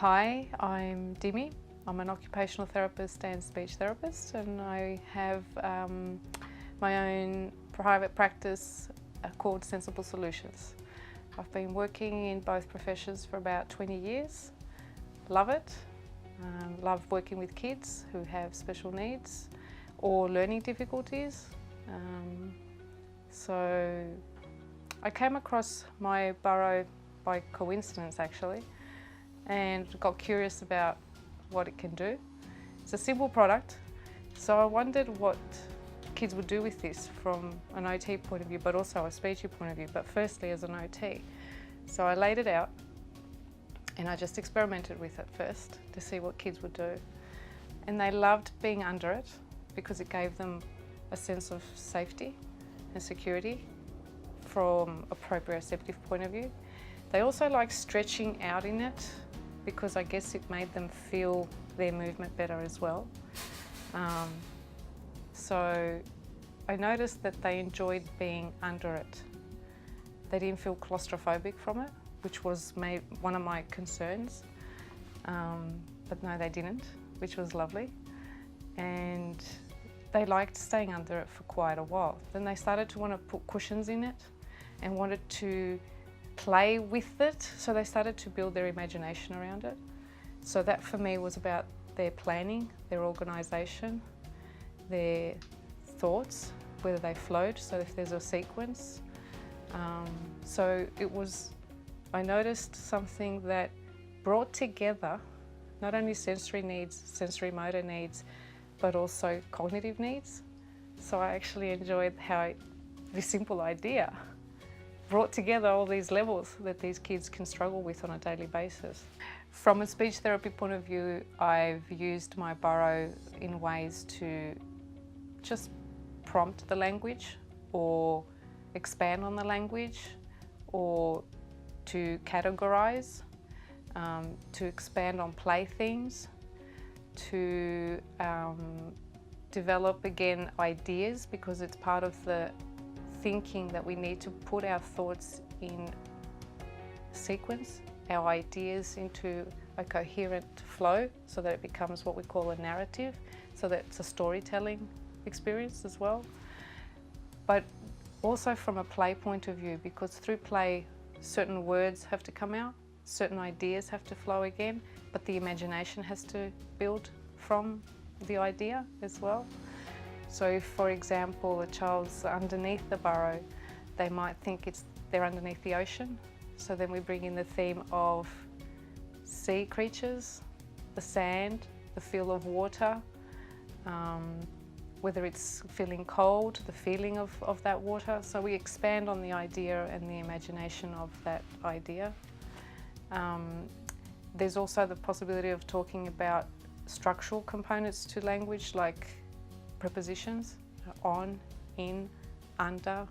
Hi, I'm Dimi. I'm an occupational therapist and speech therapist, and I have my own private practice called Sensible Solutions. I've been working in both professions for about 20 years. Love it. Love working with kids who have special needs or learning difficulties. So I came across MyBurrow by coincidence actually, and got curious about what it can do. It's a simple product, so I wondered what kids would do with this from an OT point of view, but also a speechy point of view, but firstly as an OT. So I laid it out and I just experimented with it first to see what kids would do. And they loved being under it because it gave them a sense of safety and security from a proprioceptive point of view. They also like stretching out in it because I guess it made them feel their movement better as well. So I noticed that they enjoyed being under it. They didn't feel claustrophobic from it, which was one of my concerns. But no, they didn't, which was lovely. And they liked staying under it for quite a while. Then they started to want to put cushions in it and wanted to play with it, so they started to build their imagination around it. So that for me was about their planning, their organisation, their thoughts, whether they flowed, so if there's a sequence. So I noticed something that brought together not only sensory needs, sensory motor needs, but also cognitive needs. So I actually enjoyed how this simple idea brought together all these levels that these kids can struggle with on a daily basis. From a speech therapy point of view, I've used MyBurrow in ways to just prompt the language or expand on the language or to categorise, to expand on play themes, to develop again ideas, because it's part of the thinking that we need to put our thoughts in sequence, our ideas into a coherent flow so that it becomes what we call a narrative, so that it's a storytelling experience as well. But also from a play point of view, because through play certain words have to come out, certain ideas have to flow again, but the imagination has to build from the idea as well. So if, for example, a child's underneath the burrow, they might think they're underneath the ocean. So then we bring in the theme of sea creatures, the sand, the feel of water, whether it's feeling cold, the feeling of that water. So we expand on the idea and the imagination of that idea. There's also the possibility of talking about structural components to language, like prepositions, on, in, under.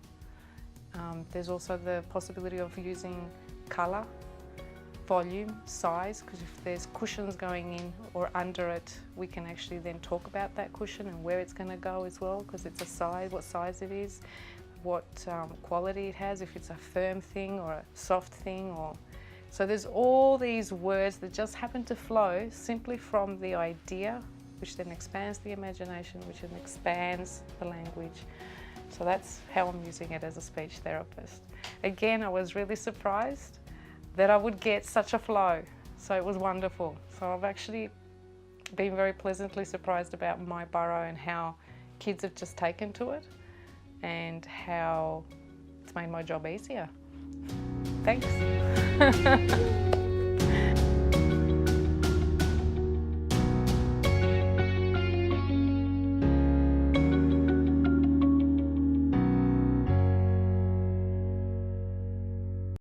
There's also the possibility of using colour, volume, size, because if there's cushions going in or under it, we can actually then talk about that cushion and where it's going to go as well, because it's a size, what size it is, what quality it has, if it's a firm thing or a soft thing. So there's all these words that just happen to flow simply from the idea, which then expands the imagination, which then expands the language. So that's how I'm using it as a speech therapist. Again, I was really surprised that I would get such a flow. So it was wonderful. So I've actually been very pleasantly surprised about MyBurrow and how kids have just taken to it and how it's made my job easier. Thanks.